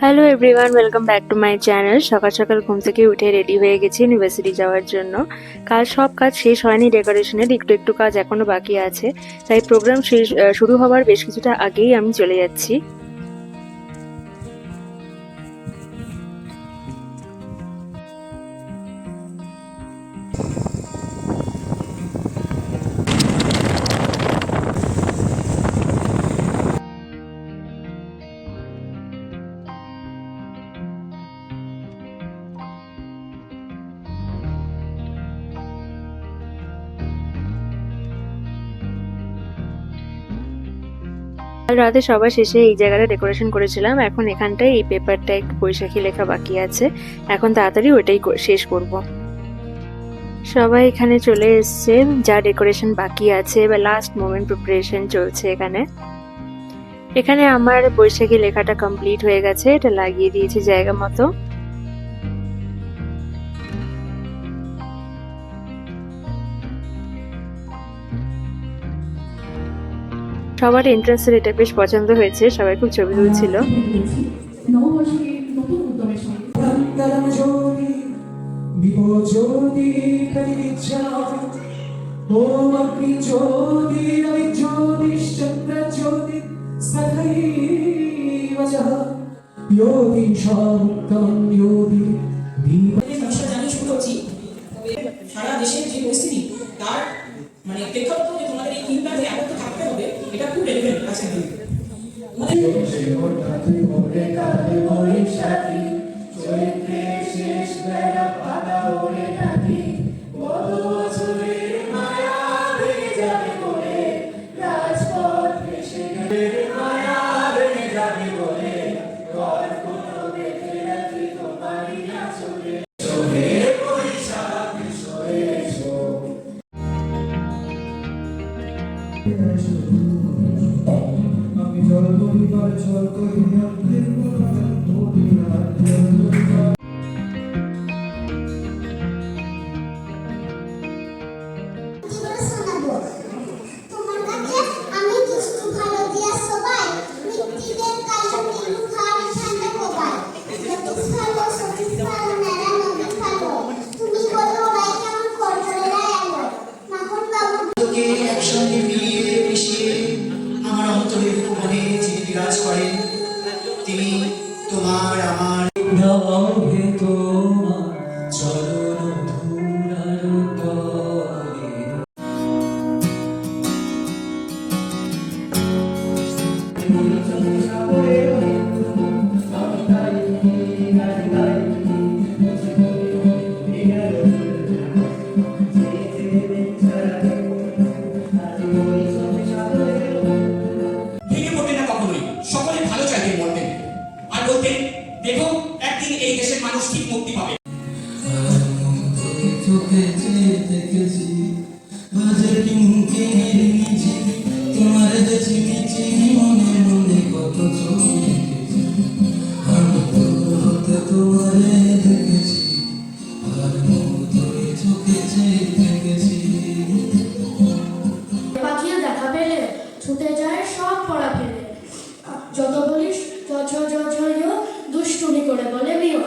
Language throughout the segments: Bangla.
Hello everyone, welcome back to my channel. সকাল সকাল ঘুম থেকে উঠে রেডি হয়ে গেছি ইউনিভার্সিটি যাওয়ার জন্য। কাল সব কাজ শেষ হয়নি, ডেকোরেশনের একটু একটু কাজ এখনো বাকি আছে, তাই প্রোগ্রাম শুরু হওয়ার বেশ কিছুটা আগেই আমি চলে যাচ্ছি। কাল রাতে সবার শেষে এই জায়গাটা ডেকোরেশন করেছিলাম। এখন এখানটায় এই পেপারটা একটু বৈশাখী লেখা বাকি আছে, এখন তাড়াতাড়ি ওইটাই শেষ করব। সবাই এখানে চলে এসছে, যা ডেকোরেশন বাকি আছে বা লাস্ট মোমেন্ট প্রিপারেশন চলছে এখানে। এখানে আমার বৈশাখী লেখাটা কমপ্লিট হয়ে গেছে, এটা লাগিয়ে দিয়েছি জায়গা মতো। সবার এন্ট্রান্সের এটা বেশ পছন্দ হয়েছে, সবাই খুব ছবি তুলছিল। সারা দেশের যে পরিস্থিতি তার মানে প্রেক্ষাপটে যে তোমাদের এই তিনটা যে একত্র থাকতে হবে, এটা খুব রেলেভেন্ট আছে। আমি জল করিবার জল করিবার তিনি তোমার আমার দেখো একদিন এই দেশের মানুষ ঠিক মুক্তি পাবে। পাখিও দেখা পেলে ছুটে যায় সব পড়া ফেলে, যত বলিস দুষ্টুমি করে বলে মিও।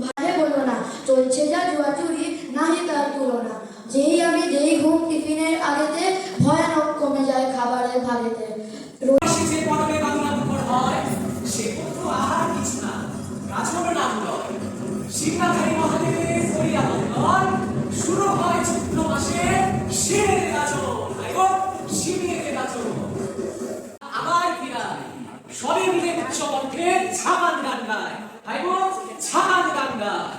ভাই বলো না, চলছে যা জুয়া চুরি, নাহি তার তুলনা। যেই ঘুম টিফিনের আগেতে, ভয়ানক কমে যায় খাবারের ভাগেতে। শুরু হয় চৈত্র মাসে শিবের গাজন, শিবের গাজন আবার ফিরায় সবে মিলে উচ্চকণ্ঠে ছাগান গান গায়, ছাগান গান গায়।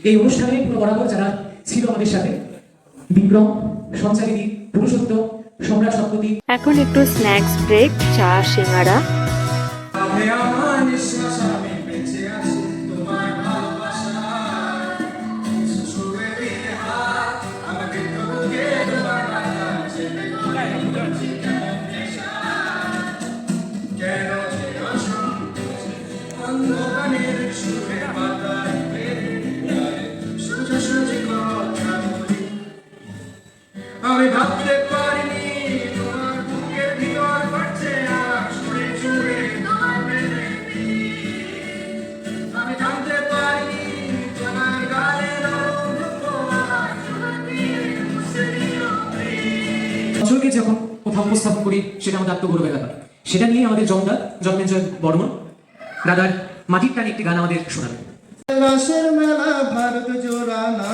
এই অনুষ্ঠানে পুরো বরাবর যারা ছিল আমাদের সাথে, বিক্রম, সঞ্চারিণী, পুরুষোত্তম, সম্রাট সত্যপতি। এখন একটু স্ন্যাক্স ব্রেক, চা, সিঙ্গারা। আমি আমার নিঃশ্বাস আমি বেঁচে আছি তোমার ভালোবাসায় ছুঁয়ে দিয়ে হাত আমাকে বুকে তোমার মাথা চেপে ধরেছি কেমন নেশায় কেন যে অসন্তোষ অন্ধকারের সুরে বাতায় সোজাসুজি কথা বলি আমি ভাবতে পারিনি তোমার বুকের ভিতর বাড়ছে আর সুরে সুরে তোমার মেলেনি আমি জানতে পারিনি তোমার গানের অঞ্চলকে যখন কোথাও উপস্থাপন করি সেটা আমাদের আত্মগৌরবের ব্যাপার। সেটা নিয়ে আমাদের জন্মেঞ্জয় বর্মন দাদার মাটির টানে একটি গান আমাদের শোনাবে। রাসের মেলা ভারত জোড়ানা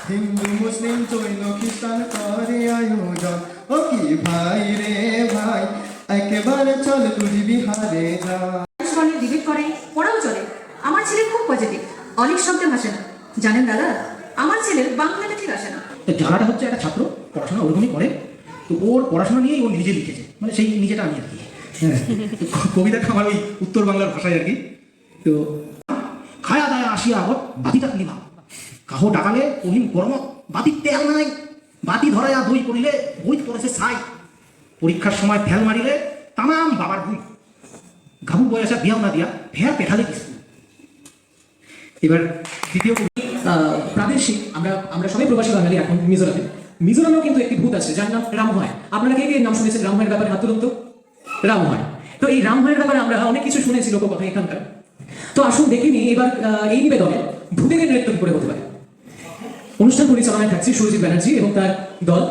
হিন্দু মুসলিম জৈন খ্রিস্টান করে আয়োজন ও কি ভাই রে ভাই একেবারে চল তুই বিহারে যা স্বর্ণে ডিবেট করে, পড়াও চলে। আমার ছেলে খুব পজিটিভ, অনেক শব্দে ভাসে না। জানেন দাদা, আমার ছেলের বাংলাটা ঠিক আসে না। জানাটা হচ্ছে একটা ছাত্র পড়াশোনা ওরকমই করে, তো ওর পড়াশোনা নিয়েই ও নিজে লিখেছে, মানে সেই নিজেটা আমি আর কি। হ্যাঁ, কবিতাটা আমার ওই উত্তর বাংলার ভাষায় আর কি। তো খায়া দায়া আসিয়া আগত বাতিটা নিবা কাহো ডাকালে কহিম গরম বাতির তেল নাই বাতি ধরাইয়া বই পড়িলে বই পড়েছে ছাই পরীক্ষার সময় ফেল মারিলে তামাম বাবার ভুল গাবু বয়সা বিয়াও না দিয়া ফের পেঠালে কিছু। এবার দ্বিতীয় প্রাদেশিক, আমরা সবাই প্রবাসী বাঙালি এখন মিজোরামে। মিজোরামেও কিন্তু একটি ভূত আছে যার নাম রামহয়। আপনারা কে কে নাম শুনেছেন রামহয়ের ব্যাপারে? হাত তুলুন তো। রামহয়। তো এই রামহয়ের ব্যাপারে আমরা অনেক কিছু শুনেছি লোককথা এখানকার। তো আসুন দেখিনি এবার এই নিবেদনে ভূতের নৃত্য কি করে হতে পারে। অনুষ্ঠান পরিচালনায় থাকছে সুরজিৎ ব্যানার্জি এবং তার দল।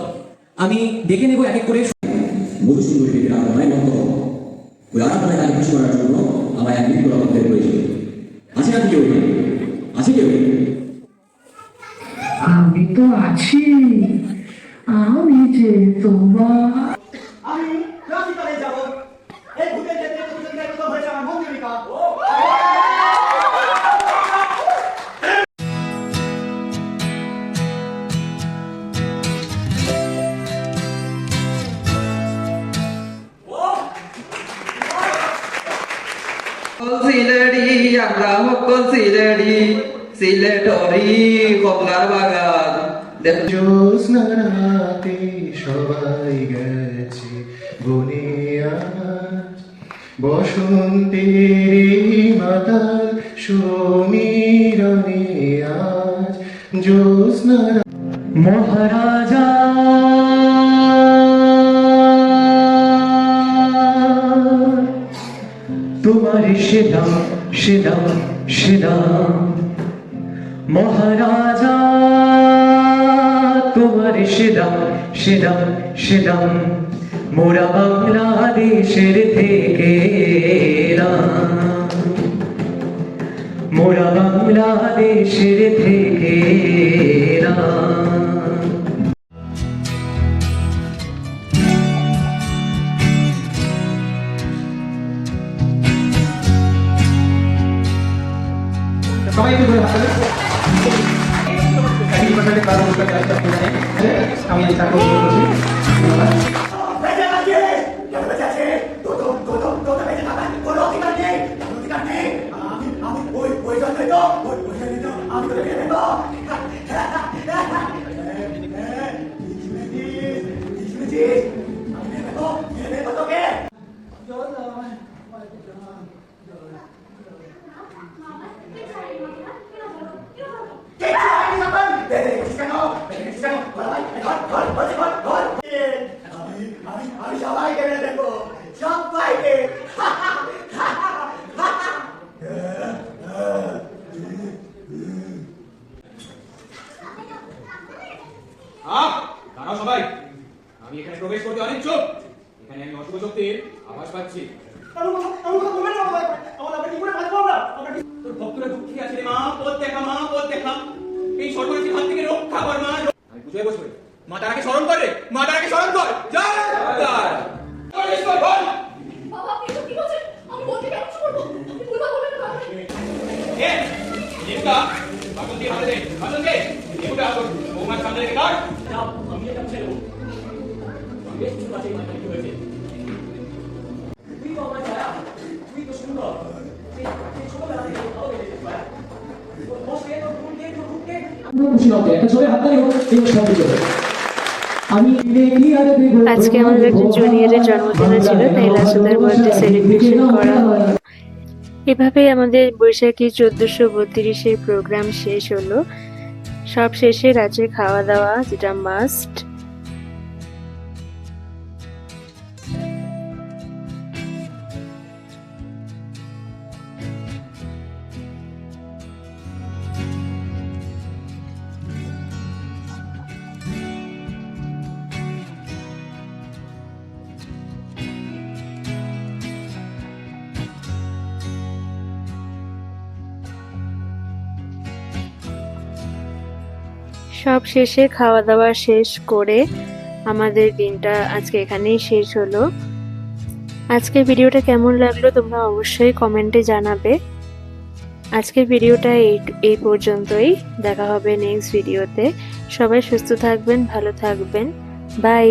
আমি ডেকে নেব এক এক করে। মধুসুন্দরী দেবীর আরাধনায় মন্ত্র ওই আরাধনায় কালী খুশি করার জন্য আমার এক বিধি রক্তের প্রয়োজন আছে না কেউ? আছে কেউ? আমি তো আছি, আমি যে তোমার আমি রাশিকালে যাব এই ভূতের ক্ষেত্রে প্রতিযোগিতায় প্রথম হয়েছে আমার মন্দিরিকা সিলেটি আমরা সকল সিলেটি সিলেটরি কমলার বাগান জ্যোৎস্না রাতে সবাই গেছে বনে আজ বসন্তের মাতাল সমীরণে আজ জ্যোৎস্না মহারাজা তোমার সেদাম সেদাম সেদাম মহারাজা তোমার সেদাম সেদাম সেদাম মোরা বাংলাদেশের থেকে মোরা বাংলাদেশের থেকে সবাই একটু ধরে হাতে একই পাশে কারো বলতে চাইতে আমি এই চাকরি করছি আমি সবাইকে দেখবো সবাইকে দাঁড়াও সবাই, আমি এখানে প্রবেশ করতে অনিচ্ছুক। এখানে আমি অশুভ শক্তির আভাস পাচ্ছি। তোর ভক্তরা দুঃখী আছে রে মা, পথ দেখা মা, পথ দেখা। এই সর্বনাশের হাত থেকে রক্ষা কর মা। আমি পুজোয় বসবো, মা তারাকে স্মরণ করে, মা তারাকে স্মরণ কর। জয় তার বাবা আপনি কি বলছেন? আমি বলতে কেন করব? আপনি ভুলভাল বলবেন না। এ জিন্দা বাগল দিয়ে হাতে দে। বাসনকে এগুলো আসো বৌমার সামনে রেখে কর যাও, আমি এটা মুছে নেবো। বেশ কিছু আছে, মানে কি হয়েছে? তুই তো আমার ছায়া, তুই তো সুন্দর। সেই ছোটবেলা থেকে ভালো লেগেছে ছায়া। তোর বসে, তোর ফুলকে, তোর রূপকে, আমরা খুশি হতে একটা ছবি হাততালি হোক, এই সঙ্গীত হবে। আমি দেখি আর দেখব আজকে আমাদের একজন জুনিয়রের জন্মদিনও ছিল, তাই লাসুদার বার্থডে সেলিব্রেশন করা হলো। এভাবেই আমাদের বৈশাখী 1432-এর প্রোগ্রাম শেষ হলো। সব শেষে রাত্রে খাওয়া দাওয়া, যেটা মাস্ট। সব শেষে খাওয়া দাওয়া শেষ করে আমাদের দিনটা আজকে এখানেই শেষ হলো। আজকের ভিডিওটা কেমন লাগলো তোমরা অবশ্যই কমেন্টে জানাবে। আজকের ভিডিওটা এই পর্যন্তই। দেখা হবে নেক্সট ভিডিওতে। সবাই সুস্থ থাকবেন, ভালো থাকবেন। বাই।